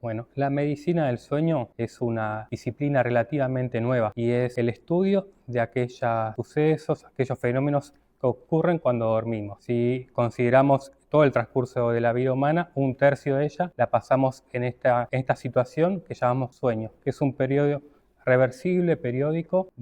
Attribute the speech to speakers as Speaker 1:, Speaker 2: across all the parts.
Speaker 1: Bueno, la medicina del sueño es una disciplina relativamente nueva y es el estudio de aquellos sucesos, aquellos fenómenos que ocurren cuando dormimos. Si consideramos todo el transcurso de la vida humana, un tercio de ella la pasamos en esta situación que llamamos sueño, que es un periodo reversible, periódico,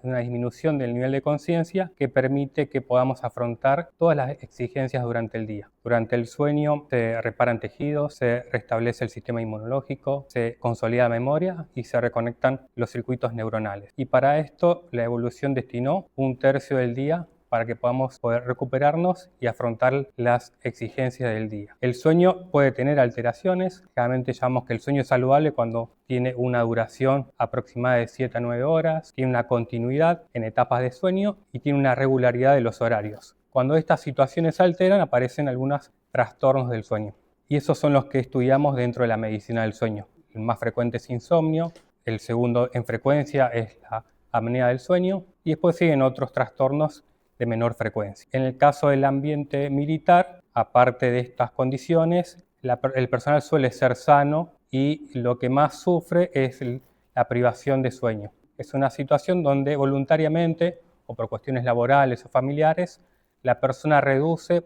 Speaker 1: una disminución del nivel de conciencia que permite que podamos afrontar todas las exigencias durante el día. Durante el sueño se reparan tejidos, se restablece el sistema inmunológico, se consolida la memoria y se reconectan los circuitos neuronales. Y para esto la evolución destinó un tercio del día para que podamos poder recuperarnos y afrontar las exigencias del día. El sueño puede tener alteraciones, generalmente llamamos que el sueño es saludable cuando tiene una duración aproximada de 7 a 9 horas, tiene una continuidad en etapas de sueño y tiene una regularidad de los horarios. Cuando estas situaciones se alteran, aparecen algunos trastornos del sueño. Y esos son los que estudiamos dentro de la medicina del sueño. El más frecuente es insomnio, el segundo en frecuencia es la apnea del sueño y después siguen otros trastornos de menor frecuencia. En el caso del ambiente militar, aparte de estas condiciones, el personal suele ser sano y lo que más sufre es la privación de sueño. Es una situación donde voluntariamente o por cuestiones laborales o familiares, la persona reduce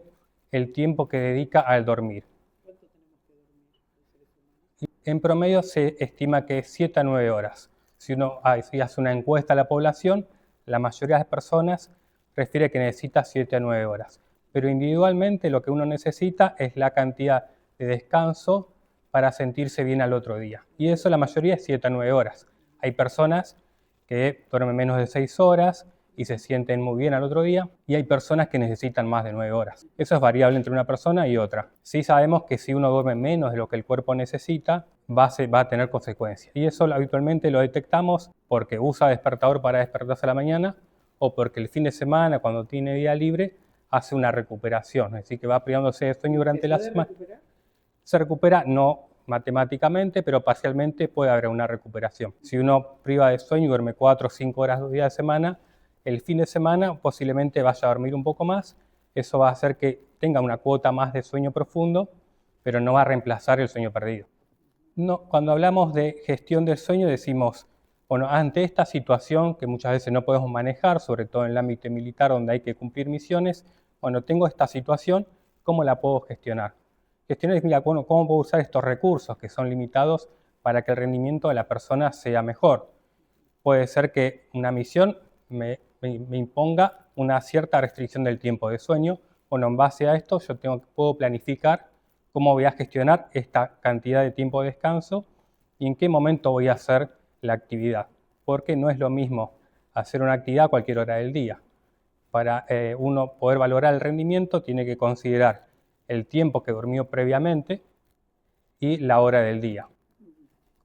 Speaker 1: el tiempo que dedica al dormir.
Speaker 2: ¿Cuánto tenemos que dormir?
Speaker 1: En promedio se estima que es 7 a 9 horas. Si uno hace una encuesta a la población, la mayoría de las personas refiere que necesita 7 a 9 horas. Pero individualmente lo que uno necesita es la cantidad de descanso para sentirse bien al otro día. Y eso la mayoría es 7 a 9 horas. Hay personas que duermen menos de 6 horas y se sienten muy bien al otro día, y hay personas que necesitan más de 9 horas. Eso es variable entre una persona y otra. Sí sabemos que si uno duerme menos de lo que el cuerpo necesita, va a tener consecuencias. Y eso habitualmente lo detectamos porque usa despertador para despertarse a la mañana o porque el fin de semana, cuando tiene día libre, hace una recuperación, es decir, que va privándose de sueño durante la semana. Se recupera no matemáticamente, pero parcialmente puede haber una recuperación. Si uno priva de sueño y duerme 4 o 5 horas 2 días de semana, el fin de semana posiblemente vaya a dormir un poco más. Eso va a hacer que tenga una cuota más de sueño profundo, pero no va a reemplazar el sueño perdido. No, cuando hablamos de gestión del sueño decimos, bueno, ante esta situación que muchas veces no podemos manejar, sobre todo en el ámbito militar donde hay que cumplir misiones, bueno, tengo esta situación, ¿cómo la puedo gestionar? Gestionar es, mira, bueno, ¿cómo puedo usar estos recursos que son limitados para que el rendimiento de la persona sea mejor? Puede ser que una misión me imponga una cierta restricción del tiempo de sueño. Bueno, en base a esto yo puedo planificar cómo voy a gestionar esta cantidad de tiempo de descanso y en qué momento voy a hacer la actividad. Porque no es lo mismo hacer una actividad a cualquier hora del día. Para uno poder valorar el rendimiento tiene que considerar el tiempo que durmió previamente y la hora del día.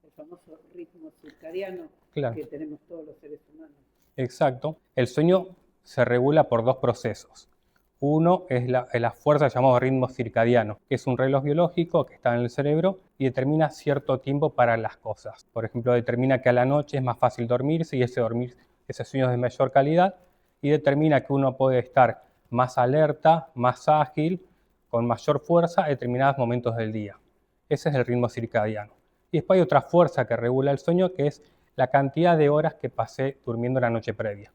Speaker 2: El famoso ritmo circadiano,
Speaker 1: claro,
Speaker 2: que tenemos todos los seres humanos.
Speaker 1: Exacto. El sueño se regula por dos procesos. Uno es la fuerza llamado ritmo circadiano, que es un reloj biológico que está en el cerebro y determina cierto tiempo para las cosas. Por ejemplo, determina que a la noche es más fácil dormirse y ese sueño es de mayor calidad, y determina que uno puede estar más alerta, más ágil, con mayor fuerza a determinados momentos del día. Ese es el ritmo circadiano. Y después hay otra fuerza que regula el sueño, que es la cantidad de horas que pasé durmiendo la noche previa.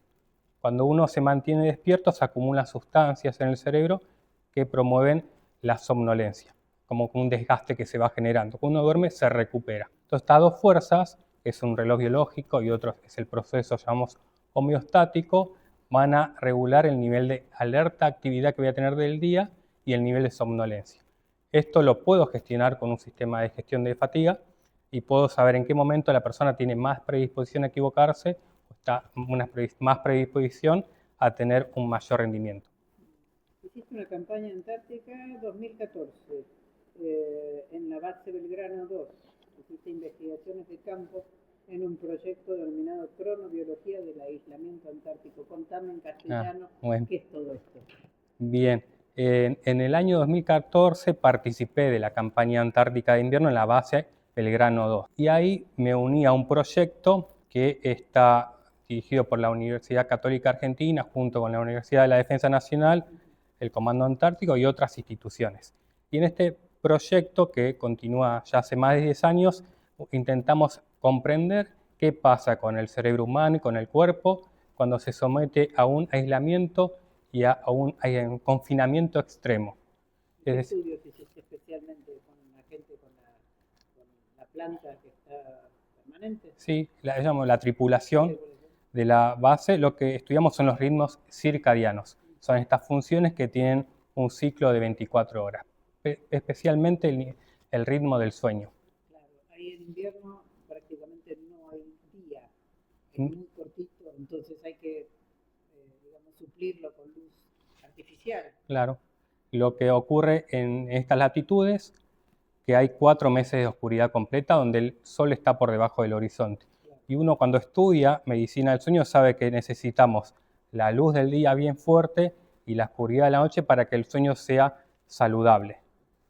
Speaker 1: Cuando uno se mantiene despierto, se acumulan sustancias en el cerebro que promueven la somnolencia, como un desgaste que se va generando. Cuando uno duerme, se recupera. Entonces, estas dos fuerzas, que es un reloj biológico y otro es el proceso, llamamos homeostático, van a regular el nivel de alerta, actividad que voy a tener del día y el nivel de somnolencia. Esto lo puedo gestionar con un sistema de gestión de fatiga y puedo saber en qué momento la persona tiene más predisposición a equivocarse o está más predisposición a tener un mayor rendimiento.
Speaker 2: Hiciste una campaña antártica 2014 en la base Belgrano 2. Hiciste investigaciones de campo en un proyecto denominado Cronobiología del Aislamiento Antártico. Contame en castellano qué es todo esto.
Speaker 1: Bien. En el año 2014 participé de la campaña antártica de invierno en la base Belgrano 2. Y ahí me uní a un proyecto que está dirigido por la Universidad Católica Argentina, junto con la Universidad de la Defensa Nacional, el Comando Antártico y otras instituciones. Y en este proyecto que continúa ya hace más de 10 años. Intentamos comprender qué pasa con el cerebro humano y con el cuerpo cuando se somete a un aislamiento y a un confinamiento extremo.
Speaker 2: ¿Qué estudios hiciste especialmente con la gente con la planta que está permanente?
Speaker 1: Sí, la tripulación de la base. Lo que estudiamos son los ritmos circadianos. Son estas funciones que tienen un ciclo de 24 horas, especialmente el ritmo del sueño.
Speaker 2: Claro, ahí en invierno prácticamente no hay día, es muy cortito, entonces hay que, digamos, suplirlo con luz artificial.
Speaker 1: Claro. Lo que ocurre en estas latitudes, que hay 4 meses de oscuridad completa donde el sol está por debajo del horizonte. Y uno cuando estudia medicina del sueño sabe que necesitamos la luz del día bien fuerte y la oscuridad de la noche para que el sueño sea saludable.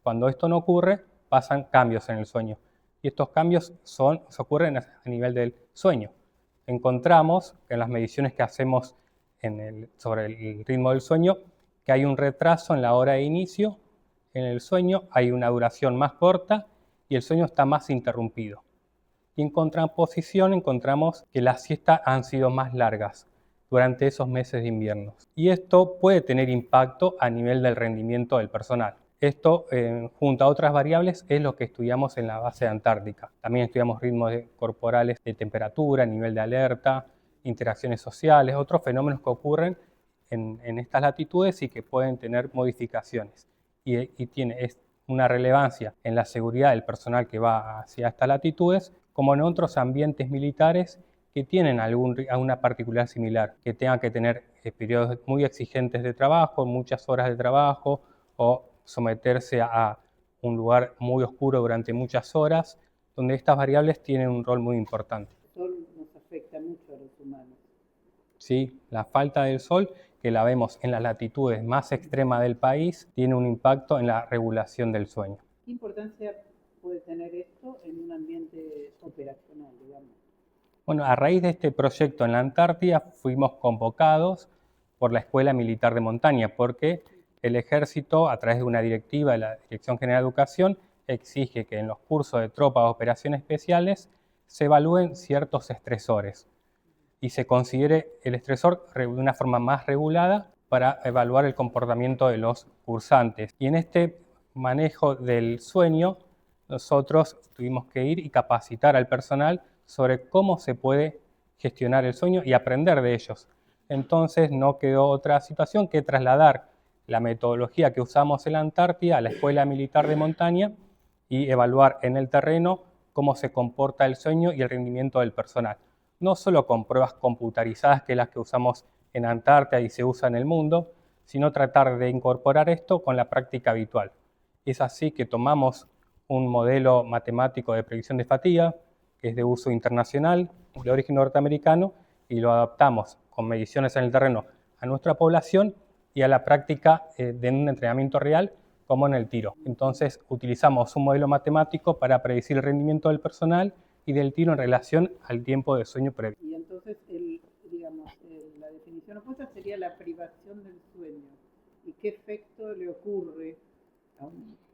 Speaker 1: Cuando esto no ocurre, pasan cambios en el sueño. Y estos cambios se ocurren a nivel del sueño. Encontramos en las mediciones que hacemos sobre el ritmo del sueño que hay un retraso en la hora de inicio en el sueño, hay una duración más corta y el sueño está más interrumpido. Y en contraposición encontramos que las siestas han sido más largas durante esos meses de invierno. Y esto puede tener impacto a nivel del rendimiento del personal. Esto, junto a otras variables, es lo que estudiamos en la base antártica. También estudiamos ritmos corporales de temperatura, nivel de alerta, interacciones sociales, otros fenómenos que ocurren en estas latitudes y que pueden tener modificaciones. Y tiene una relevancia en la seguridad del personal que va hacia estas latitudes, como en otros ambientes militares que tienen alguna particular similar, que tengan que tener periodos muy exigentes de trabajo, muchas horas de trabajo, o someterse a un lugar muy oscuro durante muchas horas, donde estas variables tienen un rol muy importante.
Speaker 2: El sol nos afecta mucho a los humanos.
Speaker 1: Sí, la falta del sol, que la vemos en las latitudes más extremas del país, tiene un impacto en la regulación del sueño.
Speaker 2: ¿Qué importancia puede tener esto en un ambiente operacional, digamos?
Speaker 1: Bueno, a raíz de este proyecto en la Antártida fuimos convocados por la Escuela Militar de Montaña, porque el Ejército, a través de una directiva de la Dirección General de Educación, exige que en los cursos de tropas de operaciones especiales se evalúen ciertos estresores y se considere el estresor de una forma más regulada para evaluar el comportamiento de los cursantes. Y en este manejo del sueño, nosotros tuvimos que ir y capacitar al personal sobre cómo se puede gestionar el sueño y aprender de ellos. Entonces no quedó otra situación que trasladar la metodología que usamos en la Antártida a la Escuela Militar de Montaña y evaluar en el terreno cómo se comporta el sueño y el rendimiento del personal. No solo con pruebas computarizadas, que es las que usamos en Antártida y se usa en el mundo, sino tratar de incorporar esto con la práctica habitual. Es así que tomamos un modelo matemático de predicción de fatiga, que es de uso internacional, de origen norteamericano, y lo adaptamos con mediciones en el terreno a nuestra población y a la práctica de un entrenamiento real, como en el tiro. Entonces, utilizamos un modelo matemático para predecir el rendimiento del personal y del tiro en relación al tiempo de sueño previo.
Speaker 2: Y entonces, la definición opuesta sería la privación del sueño. ¿Y qué efecto le ocurre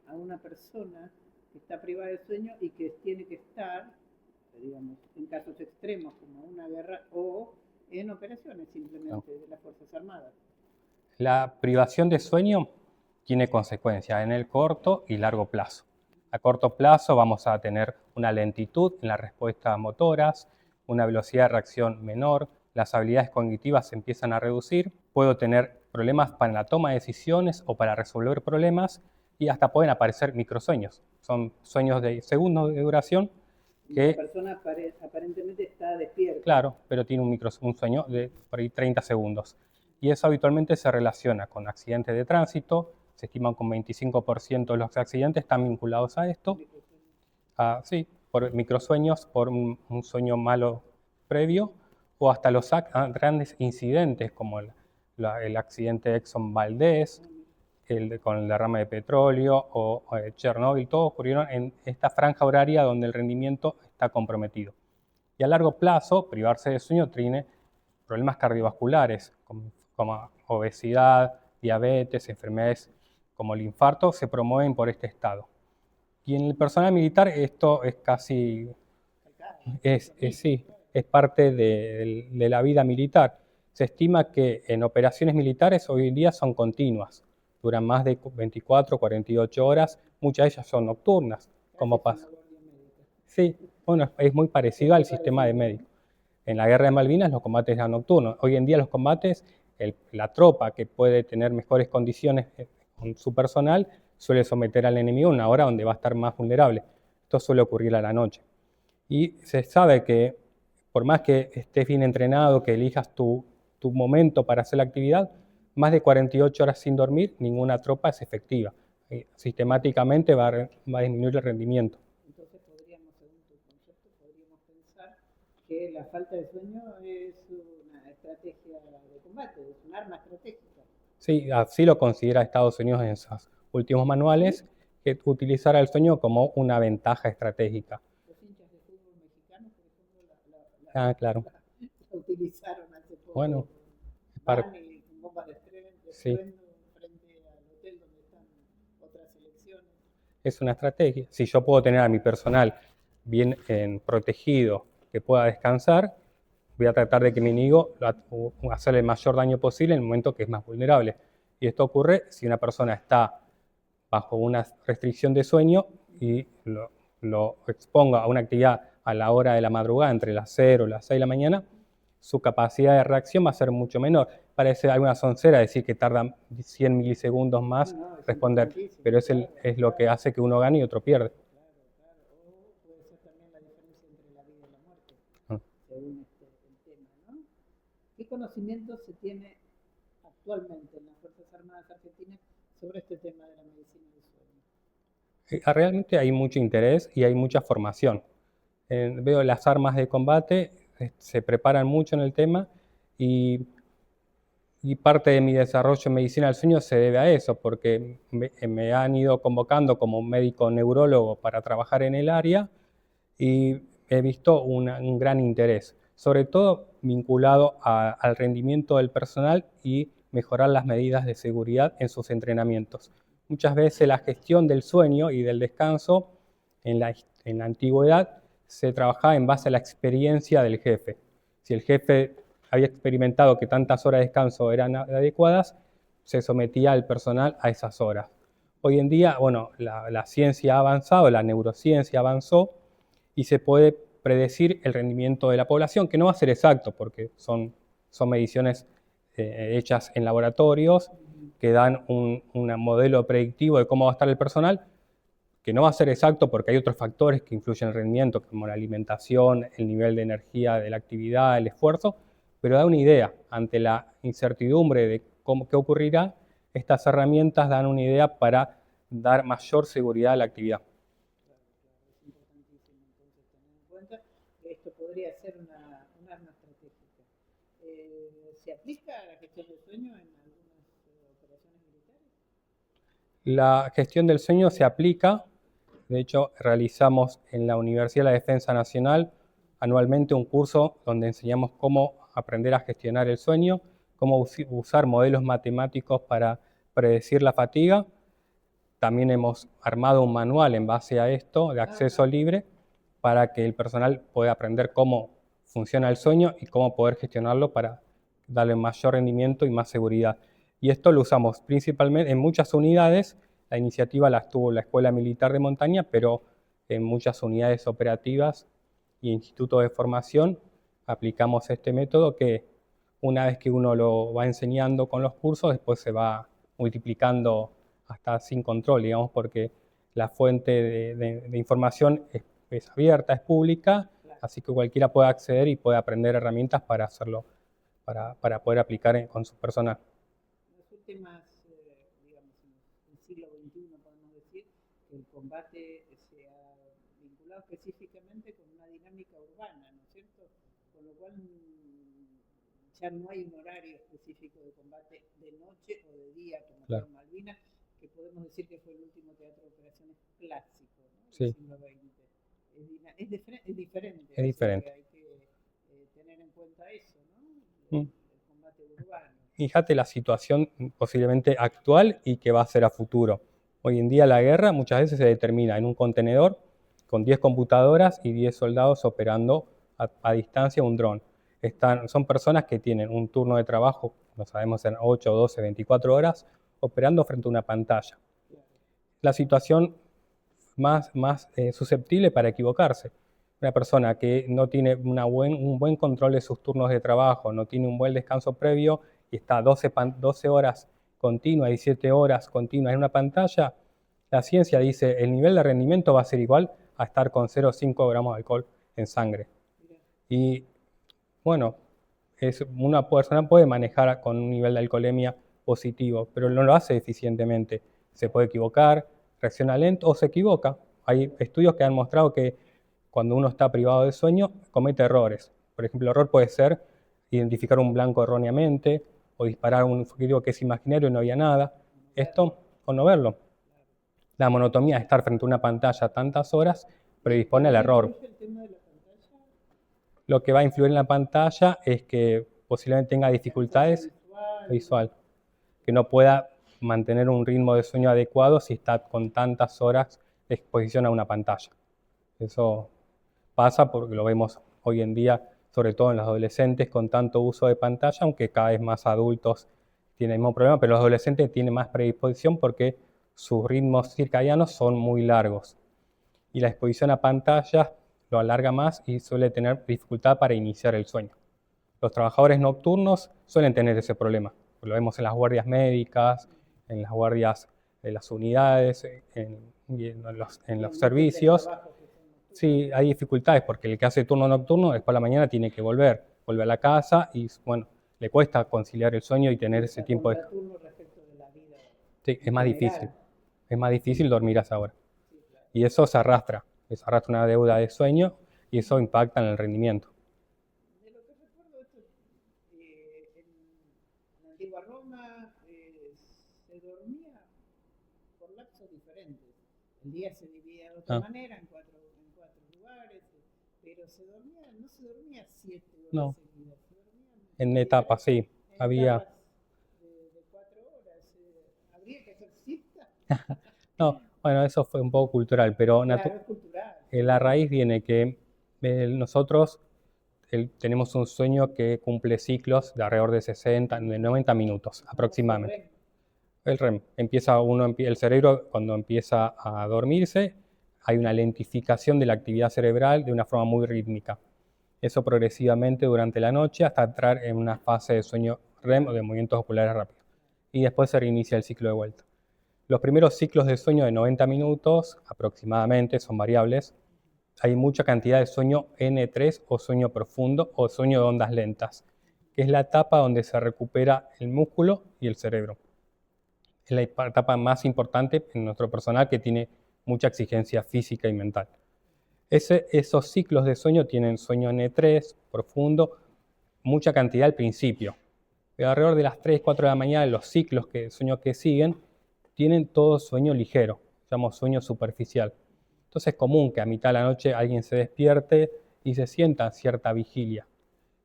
Speaker 2: a una persona que está privada de sueño y que tiene que estar, digamos, en casos extremos como una guerra o en operaciones simplemente de las Fuerzas Armadas?
Speaker 1: La privación de sueño tiene consecuencias en el corto y largo plazo. A corto plazo vamos a tener una lentitud en las respuestas motoras, una velocidad de reacción menor, las habilidades cognitivas se empiezan a reducir, puedo tener problemas para la toma de decisiones o para resolver problemas y hasta pueden aparecer microsueños. Son sueños de segundos de duración que...
Speaker 2: La persona aparentemente está despierta.
Speaker 1: Claro, pero tiene un sueño de por ahí 30 segundos. Y eso habitualmente se relaciona con accidentes de tránsito. Se estiman que un 25% de los accidentes están vinculados a esto. Sí, por microsueños, por un sueño malo previo, o hasta los grandes incidentes como el accidente de Exxon Valdez, con el derrame de petróleo o Chernobyl, todos ocurrieron en esta franja horaria donde el rendimiento está comprometido. Y a largo plazo, privarse de sueño tiene problemas cardiovasculares como obesidad, diabetes, enfermedades como el infarto, se promueven por este estado. Y en el personal militar esto es casi, sí, es parte de la vida militar. Se estima que en operaciones militares hoy en día son continuas, duran más de 24, 48 horas, muchas de ellas son nocturnas, como pasa. Sí, bueno, es muy parecido al sistema de médico. En la guerra de Malvinas los combates eran nocturnos. Hoy en día los combates, la tropa que puede tener mejores condiciones con su personal suele someter al enemigo en una hora donde va a estar más vulnerable. Esto suele ocurrir a la noche. Y se sabe que por más que estés bien entrenado, que elijas tu momento para hacer la actividad, más de 48 horas sin dormir, ninguna tropa es efectiva. Sistemáticamente va a disminuir el rendimiento.
Speaker 2: Entonces podríamos, según tu concepto, podríamos pensar que la falta de sueño es una estrategia de combate, es un arma estratégica.
Speaker 1: Sí, así lo considera Estados Unidos en sus últimos manuales, que utilizar el sueño como una ventaja estratégica.
Speaker 2: Los hinchas de fútbol mexicanos, por ejemplo,
Speaker 1: Claro.
Speaker 2: la utilizaron hace poco.
Speaker 1: Bueno,
Speaker 2: van y con bombas de estruendo
Speaker 1: sí,
Speaker 2: frente al hotel donde están otras selecciones.
Speaker 1: es una estrategia. Si yo puedo tener a mi personal bien protegido, que pueda descansar, voy a tratar de que mi enemigo hacerle el mayor daño posible en el momento que es más vulnerable. Y esto ocurre si una persona está bajo una restricción de sueño y lo exponga a una actividad a la hora de la madrugada, entre las 0 y las 6 de la mañana, su capacidad de reacción va a ser mucho menor. Parece alguna soncera decir que tardan 100 milisegundos más responder, pero es lo que hace que uno gane y otro pierde.
Speaker 2: Claro. O puede ser también la diferencia entre la vida y la muerte, según el tema, ¿no? ¿Qué conocimiento se tiene actualmente en las Fuerzas Armadas Argentinas sobre este tema de la medicina del sueño?
Speaker 1: Realmente hay mucho interés y hay mucha formación. Veo las armas de combate, se preparan mucho en el tema y parte de mi desarrollo en medicina del sueño se debe a eso, porque me han ido convocando como médico neurólogo para trabajar en el área y he visto un gran interés, sobre todo vinculado al rendimiento del personal y mejorar las medidas de seguridad en sus entrenamientos. Muchas veces la gestión del sueño y del descanso en la antigüedad se trabajaba en base a la experiencia del jefe. Si el jefe había experimentado que tantas horas de descanso eran adecuadas, se sometía al personal a esas horas. Hoy en día, bueno, la ciencia ha avanzado, la neurociencia avanzó y se puede predecir el rendimiento de la población, que no va a ser exacto porque son mediciones hechas en laboratorios que dan un modelo predictivo de cómo va a estar el personal, que no va a ser exacto porque hay otros factores que influyen en el rendimiento, como la alimentación, el nivel de energía de la actividad, el esfuerzo, pero da una idea. Ante la incertidumbre de qué ocurrirá, estas herramientas dan una idea para dar mayor seguridad a la actividad.
Speaker 2: Es importantísimo entonces tener en cuenta que esto podría ser un arma estratégica. ¿Se aplica a la gestión del sueño en algunas operaciones militares?
Speaker 1: La gestión del sueño se aplica. De hecho, realizamos en la Universidad de la Defensa Nacional anualmente un curso donde enseñamos cómo aprender a gestionar el sueño, cómo usar modelos matemáticos para predecir la fatiga. También hemos armado un manual en base a esto, de acceso libre, para que el personal pueda aprender cómo funciona el sueño y cómo poder gestionarlo para darle mayor rendimiento y más seguridad. Y esto lo usamos principalmente en muchas unidades. La iniciativa la tuvo la Escuela Militar de Montaña, pero en muchas unidades operativas y institutos de formación aplicamos este método que una vez que uno lo va enseñando con los cursos, después se va multiplicando hasta sin control, digamos, porque la fuente de información es abierta, es pública, así que cualquiera puede acceder y puede aprender herramientas para hacerlo, para poder aplicar con su personal.
Speaker 2: En las últimas, digamos, en el siglo XXI podemos decir que el combate se ha vinculado específicamente con una dinámica urbana, ¿no es cierto? Con lo cual ya no hay un horario específico de combate de noche o de día, como fue en Malvinas, que podemos decir que fue el último teatro de operaciones clásico, ¿no? Del siglo XX. Es diferente.
Speaker 1: Es diferente.
Speaker 2: Hay que tener en cuenta eso, ¿no? El combate urbano.
Speaker 1: Fíjate la situación posiblemente actual y que va a ser a futuro. Hoy en día la guerra muchas veces se determina en un contenedor con 10 computadoras y 10 soldados operando a distancia un dron. Son personas que tienen un turno de trabajo, no sabemos, en 8, 12, 24 horas, operando frente a una pantalla. La situación más susceptible para equivocarse. Una persona que no tiene un buen control de sus turnos de trabajo, no tiene un buen descanso previo y está 12 horas continuas, 17 horas continuas en una pantalla, la ciencia dice el nivel de rendimiento va a ser igual a estar con 0,5 gramos de alcohol en sangre. Y bueno, una persona puede manejar con un nivel de alcoholemia positivo, pero no lo hace eficientemente. Se puede equivocar, reacciona lento o se equivoca. Hay estudios que han mostrado que cuando uno está privado de sueño, comete errores. Por ejemplo, el error puede ser identificar un blanco erróneamente o disparar un objetivo que es imaginario y no había nada. Esto, o no verlo. La monotonía de estar frente a una pantalla tantas horas predispone al error. Lo que va a influir en la pantalla es que posiblemente tenga dificultades visual, que no pueda mantener un ritmo de sueño adecuado si está con tantas horas de exposición a una pantalla. Eso pasa porque lo vemos hoy en día, sobre todo en los adolescentes, con tanto uso de pantalla, aunque cada vez más adultos tienen el mismo problema, pero los adolescentes tienen más predisposición porque sus ritmos circadianos son muy largos. Y la exposición a pantallas lo alarga más y suele tener dificultad para iniciar el sueño. Los trabajadores nocturnos suelen tener ese problema. Lo vemos en las guardias médicas, en las guardias de las unidades, en los servicios. Sí, hay dificultades porque el que hace turno nocturno después de la mañana tiene que vuelve a la casa y bueno, le cuesta conciliar el sueño y tener ese tiempo de... Sí, es más difícil. Es más difícil dormir a esa hora. Y eso se arrastra una deuda de sueño y eso impacta en el rendimiento.
Speaker 2: De lo que recuerdo, en la antigua Roma se dormía por lapsos diferentes. El día se dividía de otra manera, en cuatro lugares, pero no se dormía 7 horas seguidas.
Speaker 1: En etapas, sí. Había...
Speaker 2: de 4 horas. ¿Habría que hacer siesta?
Speaker 1: No, bueno, eso fue un poco cultural, pero
Speaker 2: Claro, es cultural.
Speaker 1: la raíz viene que nosotros tenemos un sueño que cumple ciclos de alrededor de 90 minutos aproximadamente. El REM. El cerebro cuando empieza a dormirse, hay una lentificación de la actividad cerebral de una forma muy rítmica. Eso progresivamente durante la noche hasta entrar en una fase de sueño REM o de movimientos oculares rápidos. Y después se reinicia el ciclo de vuelta. Los primeros ciclos de sueño de 90 minutos aproximadamente son variables. Hay mucha cantidad de sueño N3 o sueño profundo o sueño de ondas lentas, que es la etapa donde se recupera el músculo y el cerebro. Es la etapa más importante en nuestro personal que tiene mucha exigencia física y mental. Esos ciclos de sueño tienen sueño N3, profundo, mucha cantidad al principio. Pero alrededor de las 3, 4 de la mañana, los ciclos de sueño que siguen tienen todo sueño ligero, llamamos sueño superficial. Entonces es común que a mitad de la noche alguien se despierte y se sienta cierta vigilia.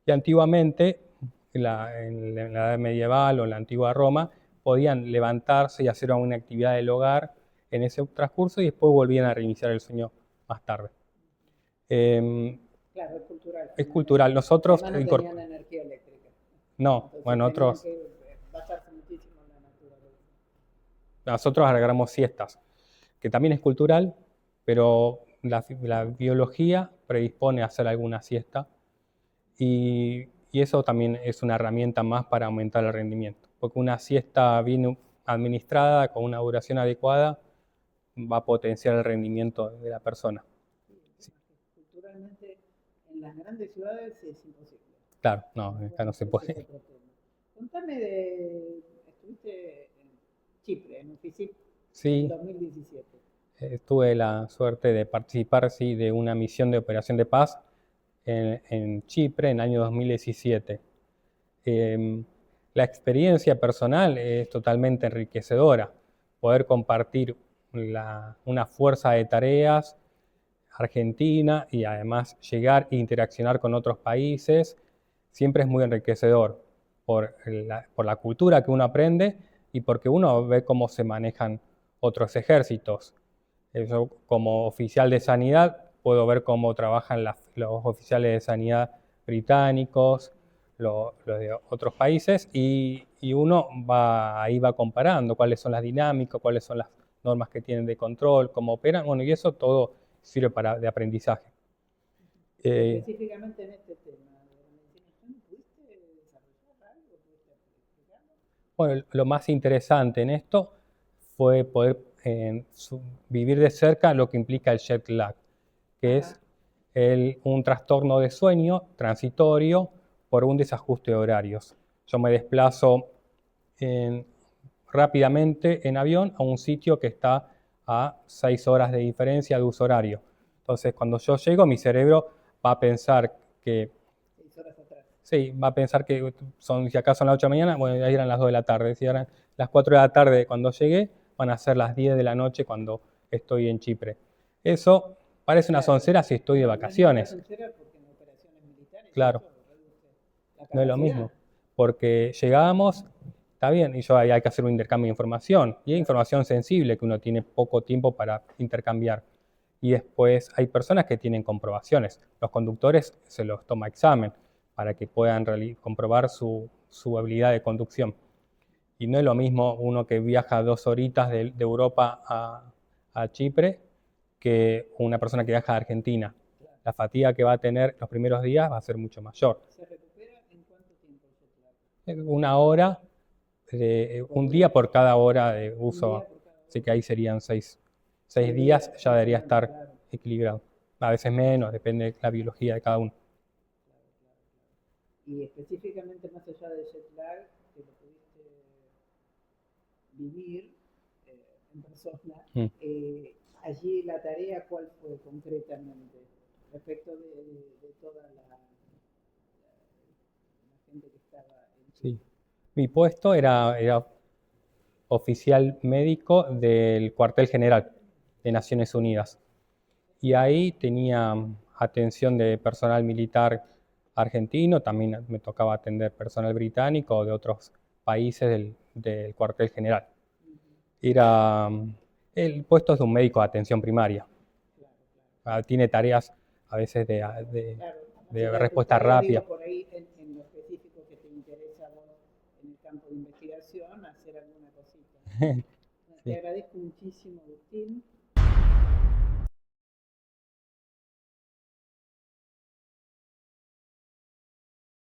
Speaker 1: Y antiguamente, en la edad medieval o en la antigua Roma, podían levantarse y hacer alguna actividad del hogar en ese transcurso y después volvían a reiniciar el sueño más tarde.
Speaker 2: Claro, es cultural.
Speaker 1: Es cultural. Nosotros
Speaker 2: no tenían energía eléctrica.
Speaker 1: No,
Speaker 2: entonces
Speaker 1: bueno, otros...
Speaker 2: Que basarse muchísimo en la naturaleza.
Speaker 1: Nosotros agregamos siestas, que también es cultural, pero la biología predispone a hacer alguna siesta y eso también es una herramienta más para aumentar el rendimiento, porque una siesta bien administrada, con una duración adecuada, va a potenciar el rendimiento de la persona.
Speaker 2: Sí. Culturalmente, en las grandes ciudades es imposible.
Speaker 1: Claro, no, acá no se puede.
Speaker 2: Contame estuviste en Chipre, en UFICIP,
Speaker 1: sí,
Speaker 2: en 2017.
Speaker 1: Tuve la suerte de participar, sí, de una misión de operación de paz en Chipre en el año 2017. La experiencia personal es totalmente enriquecedora. Poder compartir una fuerza de tareas argentina y además llegar e interaccionar con otros países siempre es muy enriquecedor por la cultura que uno aprende y porque uno ve cómo se manejan otros ejércitos. Yo, como oficial de sanidad, puedo ver cómo trabajan los oficiales de sanidad británicos, los de otros países, y uno ahí va comparando cuáles son las dinámicas, cuáles son las normas que tienen de control, cómo operan, bueno, y eso todo sirve de aprendizaje.
Speaker 2: Específicamente en este tema de la medicina interna, ¿pudiste desarrollar algo? ¿Pudiste explicarlo?
Speaker 1: Bueno, lo más interesante en esto fue poder vivir de cerca lo que implica el jet lag, que es un trastorno de sueño transitorio por un desajuste de horarios. Yo me desplazo rápidamente en avión a un sitio que está a 6 horas de diferencia de uso horario. Entonces, cuando yo llego, mi cerebro va a pensar que
Speaker 2: 6 horas atrás.
Speaker 1: sí, va a pensar que si acá son las 8 de la mañana, bueno, ahí eran las 2 de la tarde. Si eran las 4 de la tarde cuando llegué, van a ser las 10 de la noche cuando estoy en Chipre. Eso parece una soncera si estoy de vacaciones.
Speaker 2: No es una soncera porque en operaciones militares
Speaker 1: Claro,
Speaker 2: eso reduce la
Speaker 1: no es lo
Speaker 2: capacidad.
Speaker 1: mismo. Porque llegábamos, está bien, y ahí hay que hacer un intercambio de información. Y hay información sensible que uno tiene poco tiempo para intercambiar. Y después hay personas que tienen comprobaciones. Los conductores se los toma examen para que puedan comprobar su habilidad de conducción. Y no es lo mismo uno que viaja 2 horitas de Europa a Chipre que una persona que viaja a Argentina. La fatiga que va a tener los primeros días va a ser mucho mayor.
Speaker 2: ¿Se recupera en cuánto tiempo el jet lag?
Speaker 1: Una hora, un día por cada hora de uso. Así que ahí serían 6 días, ya debería estar equilibrado. A veces menos, depende de la biología de cada uno.
Speaker 2: Y específicamente más allá del jet lag, que lo pudiste vivir en persona, allí la tarea, ¿cuál fue concretamente respecto de toda la gente que estaba en Chile?
Speaker 1: Sí. Mi puesto era oficial médico del cuartel general de Naciones Unidas. Y ahí tenía atención de personal militar argentino, también me tocaba atender personal británico de otros países del cuartel general. El puesto es de un médico de atención primaria. Tiene tareas a veces de respuesta rápida.
Speaker 2: Por ahí, en lo específico que te interesa a vos en el campo de investigación, hacer alguna cosita.
Speaker 1: Sí.
Speaker 2: Te agradezco muchísimo, Agustín.